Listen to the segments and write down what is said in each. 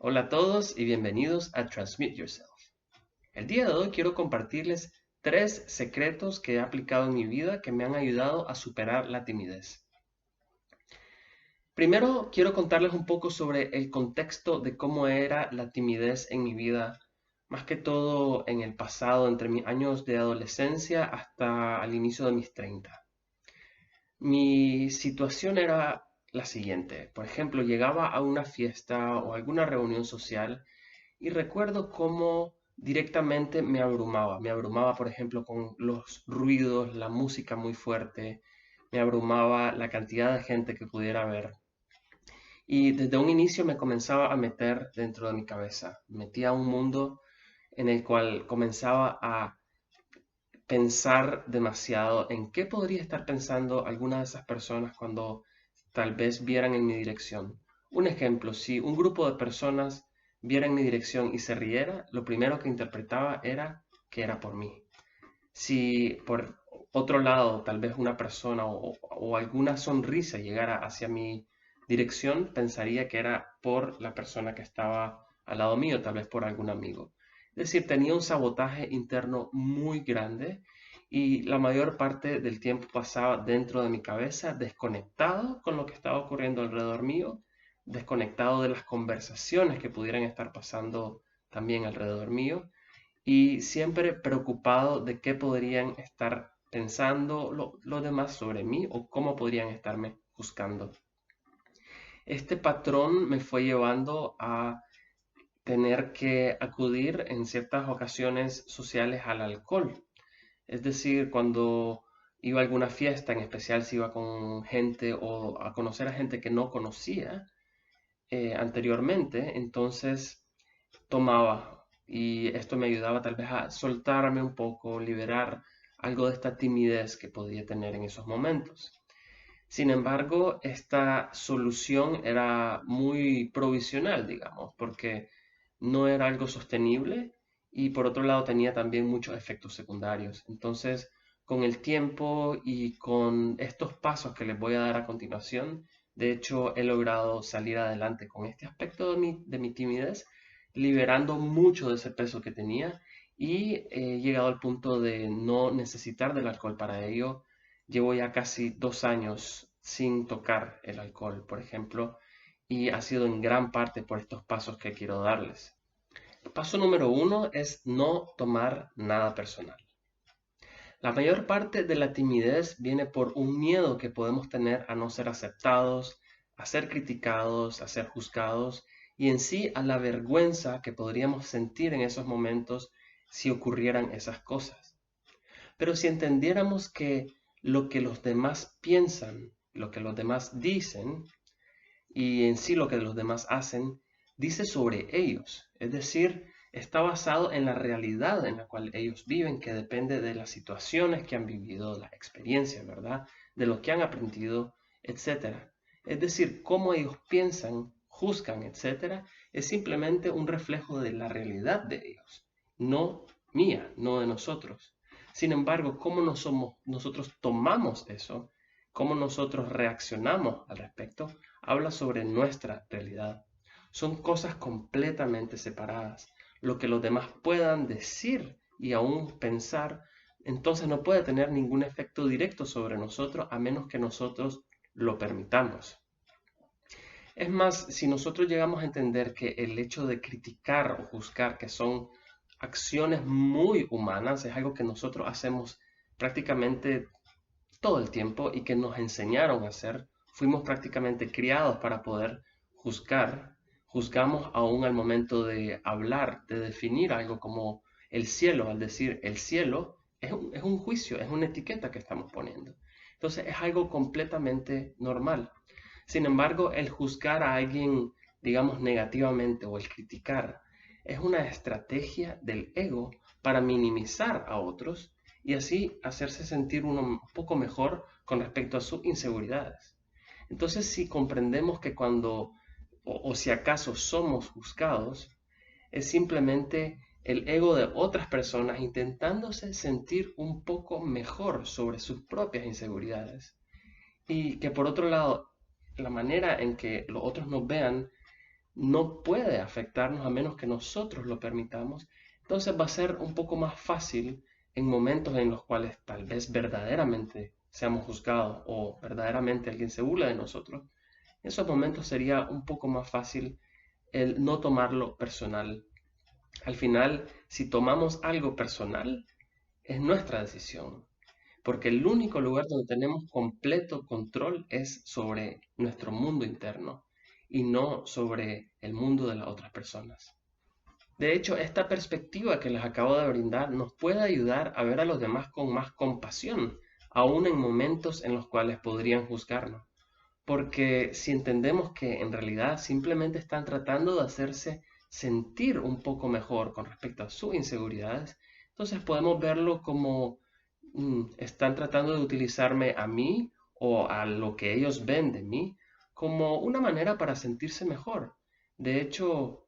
Hola a todos y bienvenidos a Transmit Yourself. El día de hoy quiero compartirles 3 secretos que he aplicado en mi vida que me han ayudado a superar la timidez. Primero quiero contarles un poco sobre el contexto de cómo era la timidez en mi vida, más que todo en el pasado, entre mis años de adolescencia hasta el inicio de mis 30. Mi situación era la siguiente. Por ejemplo, llegaba a una fiesta o alguna reunión social y recuerdo cómo directamente me abrumaba. Me abrumaba, por ejemplo, con los ruidos, la música muy fuerte. Me abrumaba la cantidad de gente que pudiera ver. Y desde un inicio me comenzaba a meter dentro de mi cabeza. Metía un mundo en el cual comenzaba a pensar demasiado en qué podría estar pensando alguna de esas personas cuando tal vez vieran en mi dirección. Un ejemplo, si un grupo de personas viera en mi dirección y se riera, lo primero que interpretaba era que era por mí. Si por otro lado tal vez una persona o alguna sonrisa llegara hacia mi dirección, pensaría que era por la persona que estaba al lado mío, tal vez por algún amigo. Es decir, tenía un sabotaje interno muy grande y la mayor parte del tiempo pasaba dentro de mi cabeza, desconectado con lo que estaba ocurriendo alrededor mío, desconectado de las conversaciones que pudieran estar pasando también alrededor mío y siempre preocupado de qué podrían estar pensando los demás sobre mí o cómo podrían estarme juzgando. Este patrón me fue llevando a tener que acudir en ciertas ocasiones sociales al alcohol. Es decir, cuando iba a alguna fiesta, en especial si iba con gente o a conocer a gente que no conocía anteriormente, entonces tomaba y esto me ayudaba tal vez a soltarme un poco, liberar algo de esta timidez que podía tener en esos momentos. Sin embargo, esta solución era muy provisional, digamos, porque no era algo sostenible y por otro lado tenía también muchos efectos secundarios. Entonces, con el tiempo y con estos pasos que les voy a dar a continuación, de hecho he logrado salir adelante con este aspecto de mi timidez, liberando mucho de ese peso que tenía y he llegado al punto de no necesitar del alcohol para ello. Llevo ya casi 2 años sin tocar el alcohol, por ejemplo, y ha sido en gran parte por estos pasos que quiero darles. Paso número 1 es no tomar nada personal. La mayor parte de la timidez viene por un miedo que podemos tener a no ser aceptados, a ser criticados, a ser juzgados y en sí a la vergüenza que podríamos sentir en esos momentos si ocurrieran esas cosas. Pero si entendiéramos que lo que los demás piensan, lo que los demás dicen y en sí lo que los demás hacen, dice sobre ellos. Es decir, está basado en la realidad en la cual ellos viven, que depende de las situaciones que han vivido, las experiencias, ¿verdad? De lo que han aprendido, etcétera. Es decir, cómo ellos piensan, juzgan, etcétera, es simplemente un reflejo de la realidad de ellos, no mía, no de nosotros. Sin embargo, cómo nosotros tomamos eso, cómo nosotros reaccionamos al respecto, habla sobre nuestra realidad. Son cosas completamente separadas. Lo que los demás puedan decir y aún pensar, entonces no puede tener ningún efecto directo sobre nosotros a menos que nosotros lo permitamos. Es más, si nosotros llegamos a entender que el hecho de criticar o juzgar, que son acciones muy humanas, es algo que nosotros hacemos prácticamente todo el tiempo y que nos enseñaron a hacer, fuimos prácticamente criados para poder juzgar, juzgamos aún al momento de hablar, de definir algo como el cielo, al decir el cielo es un juicio, es una etiqueta que estamos poniendo. Entonces es algo completamente normal. Sin embargo, el juzgar a alguien, digamos, negativamente o el criticar es una estrategia del ego para minimizar a otros y así hacerse sentir uno un poco mejor con respecto a sus inseguridades. Entonces, si comprendemos que cuando o si acaso somos juzgados, es simplemente el ego de otras personas intentándose sentir un poco mejor sobre sus propias inseguridades. Y que por otro lado, la manera en que los otros nos vean no puede afectarnos a menos que nosotros lo permitamos. Entonces va a ser un poco más fácil en momentos en los cuales tal vez verdaderamente seamos juzgados o verdaderamente alguien se burla de nosotros. En esos momentos sería un poco más fácil el no tomarlo personal. Al final, si tomamos algo personal, es nuestra decisión, porque el único lugar donde tenemos completo control es sobre nuestro mundo interno y no sobre el mundo de las otras personas. De hecho, esta perspectiva que les acabo de brindar nos puede ayudar a ver a los demás con más compasión, aun en momentos en los cuales podrían juzgarnos. Porque si entendemos que en realidad simplemente están tratando de hacerse sentir un poco mejor con respecto a sus inseguridades, entonces podemos verlo como están tratando de utilizarme a mí o a lo que ellos ven de mí como una manera para sentirse mejor. De hecho,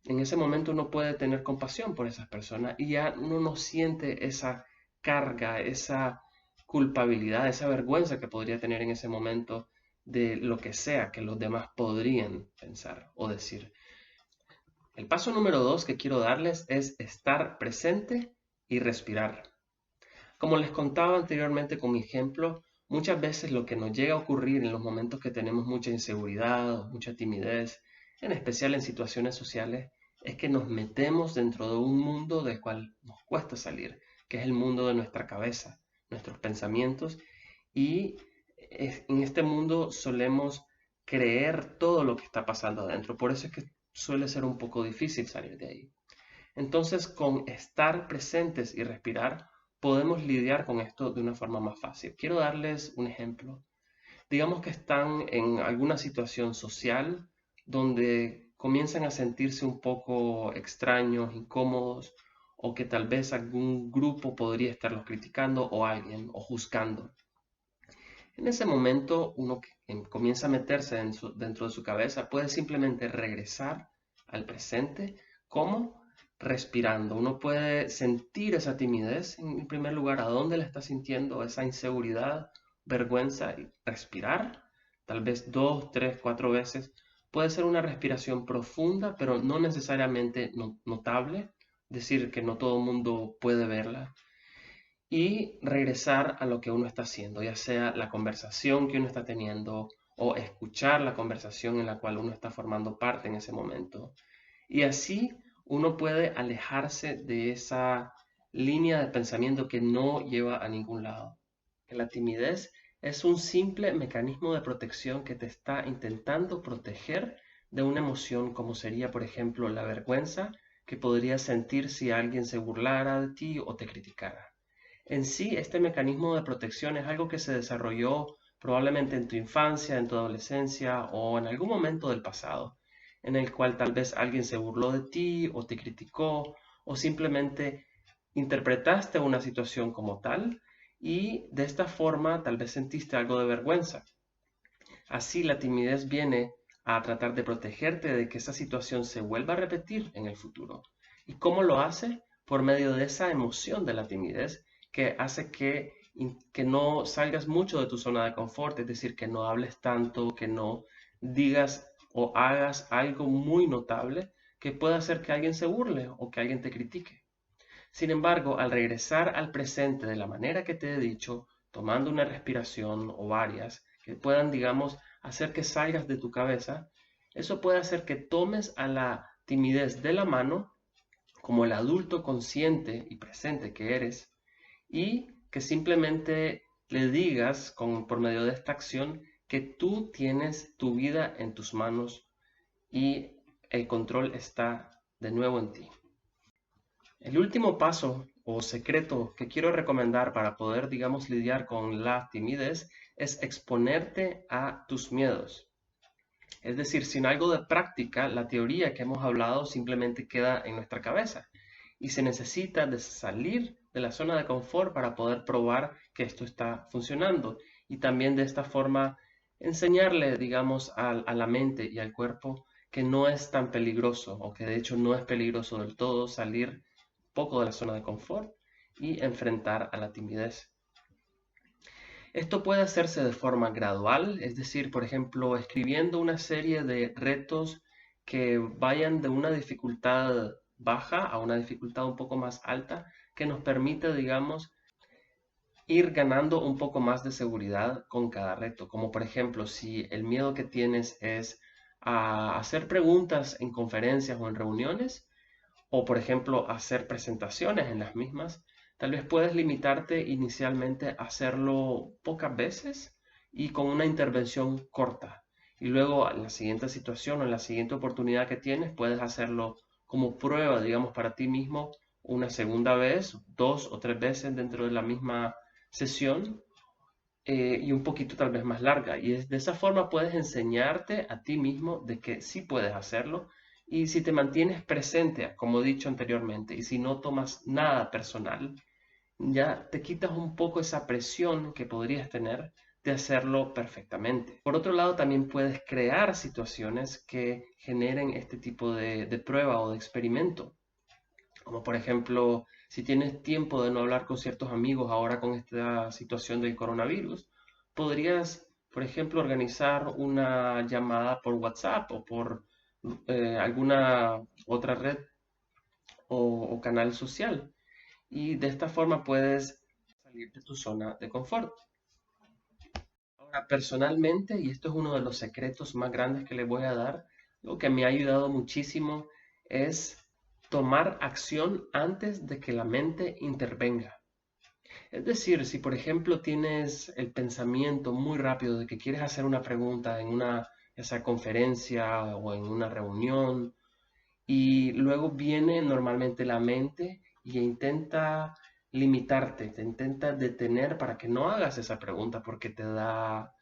en ese momento uno puede tener compasión por esas personas y ya uno no siente esa carga, esa culpabilidad, esa vergüenza que podría tener en ese momento de lo que sea que los demás podrían pensar o decir. El paso número 2 que quiero darles es estar presente y respirar. Como les contaba anteriormente con mi ejemplo, muchas veces lo que nos llega a ocurrir en los momentos que tenemos mucha inseguridad o mucha timidez, en especial en situaciones sociales, es que nos metemos dentro de un mundo del cual nos cuesta salir, que es el mundo de nuestra cabeza, nuestros pensamientos, y en este mundo solemos creer todo lo que está pasando adentro. Por eso es que suele ser un poco difícil salir de ahí. Entonces, con estar presentes y respirar, podemos lidiar con esto de una forma más fácil. Quiero darles un ejemplo. Digamos que están en alguna situación social donde comienzan a sentirse un poco extraños, incómodos, o que tal vez algún grupo podría estarlos criticando o alguien o juzgando. En ese momento, uno que comienza a meterse dentro de su cabeza puede simplemente regresar al presente. ¿Cómo? Respirando. Uno puede sentir esa timidez, en primer lugar, a dónde la está sintiendo, esa inseguridad, vergüenza, y respirar, tal vez 2, 3, 4 veces. Puede ser una respiración profunda, pero no necesariamente notable, decir que no todo el mundo puede verla y regresar a lo que uno está haciendo, ya sea la conversación que uno está teniendo o escuchar la conversación en la cual uno está formando parte en ese momento. Y así uno puede alejarse de esa línea de pensamiento que no lleva a ningún lado. La timidez es un simple mecanismo de protección que te está intentando proteger de una emoción como sería, por ejemplo, la vergüenza que podrías sentir si alguien se burlara de ti o te criticara. En sí, este mecanismo de protección es algo que se desarrolló probablemente en tu infancia, en tu adolescencia o en algún momento del pasado, en el cual tal vez alguien se burló de ti o te criticó o simplemente interpretaste una situación como tal y de esta forma tal vez sentiste algo de vergüenza. Así la timidez viene a tratar de protegerte de que esa situación se vuelva a repetir en el futuro. ¿Y cómo lo hace? Por medio de esa emoción de la timidez que hace que no salgas mucho de tu zona de confort, es decir, que no hables tanto, que no digas o hagas algo muy notable que pueda hacer que alguien se burle o que alguien te critique. Sin embargo, al regresar al presente de la manera que te he dicho, tomando una respiración o varias, que puedan, digamos, hacer que salgas de tu cabeza, eso puede hacer que tomes a la timidez de la mano como el adulto consciente y presente que eres y que simplemente le digas por medio de esta acción que tú tienes tu vida en tus manos y el control está de nuevo en ti. El último paso o secreto que quiero recomendar para poder, digamos, lidiar con la timidez es exponerte a tus miedos. Es decir, sin algo de práctica, la teoría que hemos hablado simplemente queda en nuestra cabeza y se necesita de salir de la zona de confort para poder probar que esto está funcionando y también de esta forma enseñarle, digamos, a la mente y al cuerpo que no es tan peligroso o que de hecho no es peligroso del todo salir poco de la zona de confort y enfrentar a la timidez. Esto puede hacerse de forma gradual, es decir, por ejemplo, escribiendo una serie de retos que vayan de una dificultad baja a una dificultad un poco más alta, que nos permite, digamos, ir ganando un poco más de seguridad con cada reto. Como por ejemplo, si el miedo que tienes es a hacer preguntas en conferencias o en reuniones, o por ejemplo hacer presentaciones en las mismas, tal vez puedes limitarte inicialmente a hacerlo pocas veces y con una intervención corta. Y luego en la siguiente situación o en la siguiente oportunidad que tienes, puedes hacerlo como prueba, digamos, para ti mismo una segunda vez, dos o tres veces dentro de la misma sesión, y un poquito tal vez más larga. Y de esa forma puedes enseñarte a ti mismo de que sí puedes hacerlo. Y si te mantienes presente, como he dicho anteriormente, y si no tomas nada personal, ya te quitas un poco esa presión que podrías tener de hacerlo perfectamente. Por otro lado, también puedes crear situaciones que generen este tipo de prueba o de experimento. Como por ejemplo, si tienes tiempo de no hablar con ciertos amigos ahora con esta situación del coronavirus, podrías, por ejemplo, organizar una llamada por WhatsApp o por alguna otra red o canal social. Y de esta forma puedes salir de tu zona de confort. Ahora, personalmente, y esto es uno de los secretos más grandes que les voy a dar, lo que me ha ayudado muchísimo es tomar acción antes de que la mente intervenga. Es decir, si por ejemplo tienes el pensamiento muy rápido de que quieres hacer una pregunta en una, ya sea conferencia o en una reunión, y luego viene normalmente la mente y intenta limitarte, te intenta detener para que no hagas esa pregunta porque te da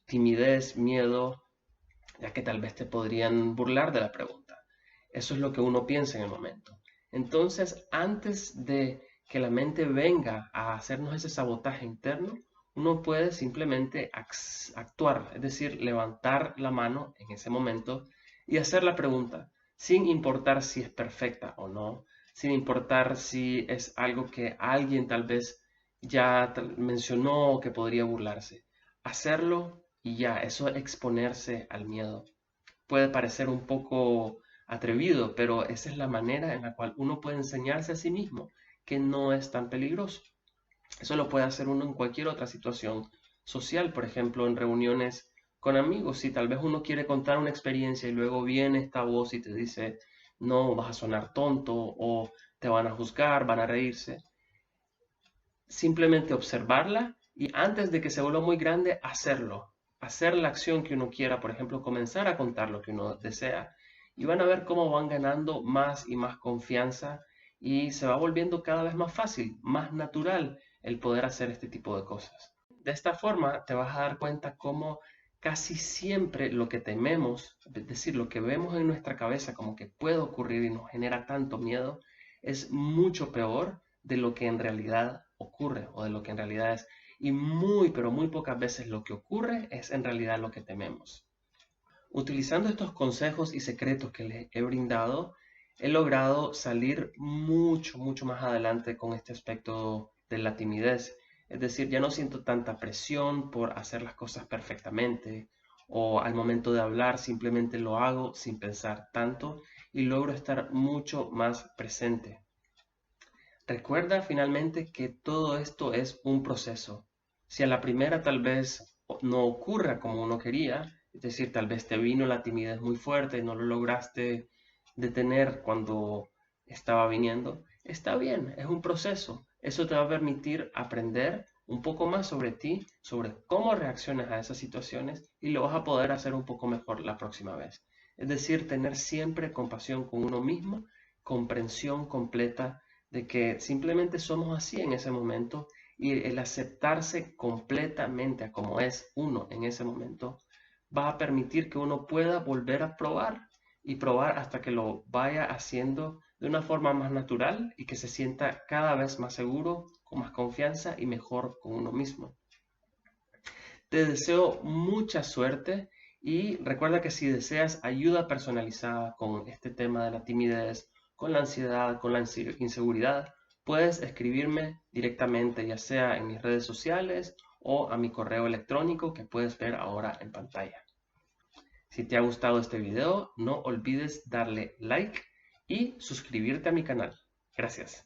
timidez, miedo, ya que tal vez te podrían burlar de la pregunta. Eso es lo que uno piensa en el momento. Entonces, antes de que la mente venga a hacernos ese sabotaje interno, uno puede simplemente actuar, es decir, levantar la mano en ese momento y hacer la pregunta, sin importar si es perfecta o no, sin importar si es algo que alguien tal vez ya mencionó o que podría burlarse. Hacerlo y ya, eso es exponerse al miedo. Puede parecer un poco atrevido, pero esa es la manera en la cual uno puede enseñarse a sí mismo que no es tan peligroso. Eso lo puede hacer uno en cualquier otra situación social, por ejemplo, en reuniones con amigos. Si tal vez uno quiere contar una experiencia y luego viene esta voz y te dice, no, vas a sonar tonto o te van a juzgar, van a reírse, simplemente observarla y antes de que se vuelva muy grande, hacerlo. Hacer la acción que uno quiera, por ejemplo, comenzar a contar lo que uno desea. Y van a ver cómo van ganando más y más confianza y se va volviendo cada vez más fácil, más natural el poder hacer este tipo de cosas. De esta forma te vas a dar cuenta cómo casi siempre lo que tememos, es decir, lo que vemos en nuestra cabeza como que puede ocurrir y nos genera tanto miedo, es mucho peor de lo que en realidad ocurre o de lo que en realidad es. Y muy, pero muy pocas veces lo que ocurre es en realidad lo que tememos. Utilizando estos consejos y secretos que les he brindado, he logrado salir mucho, mucho más adelante con este aspecto de la timidez. Es decir, ya no siento tanta presión por hacer las cosas perfectamente o al momento de hablar simplemente lo hago sin pensar tanto y logro estar mucho más presente. Recuerda finalmente que todo esto es un proceso. Si a la primera tal vez no ocurra como uno quería, es decir, tal vez te vino la timidez muy fuerte y no lo lograste detener cuando estaba viniendo, está bien, es un proceso. Eso te va a permitir aprender un poco más sobre ti, sobre cómo reaccionas a esas situaciones y lo vas a poder hacer un poco mejor la próxima vez. Es decir, tener siempre compasión con uno mismo, comprensión completa de que simplemente somos así en ese momento y el aceptarse completamente a como es uno en ese momento va a permitir que uno pueda volver a probar y probar hasta que lo vaya haciendo de una forma más natural y que se sienta cada vez más seguro, con más confianza y mejor con uno mismo. Te deseo mucha suerte y recuerda que si deseas ayuda personalizada con este tema de la timidez, con la ansiedad, con la inseguridad, puedes escribirme directamente, ya sea en mis redes sociales o a mi correo electrónico que puedes ver ahora en pantalla. Si te ha gustado este video, no olvides darle like y suscribirte a mi canal. Gracias.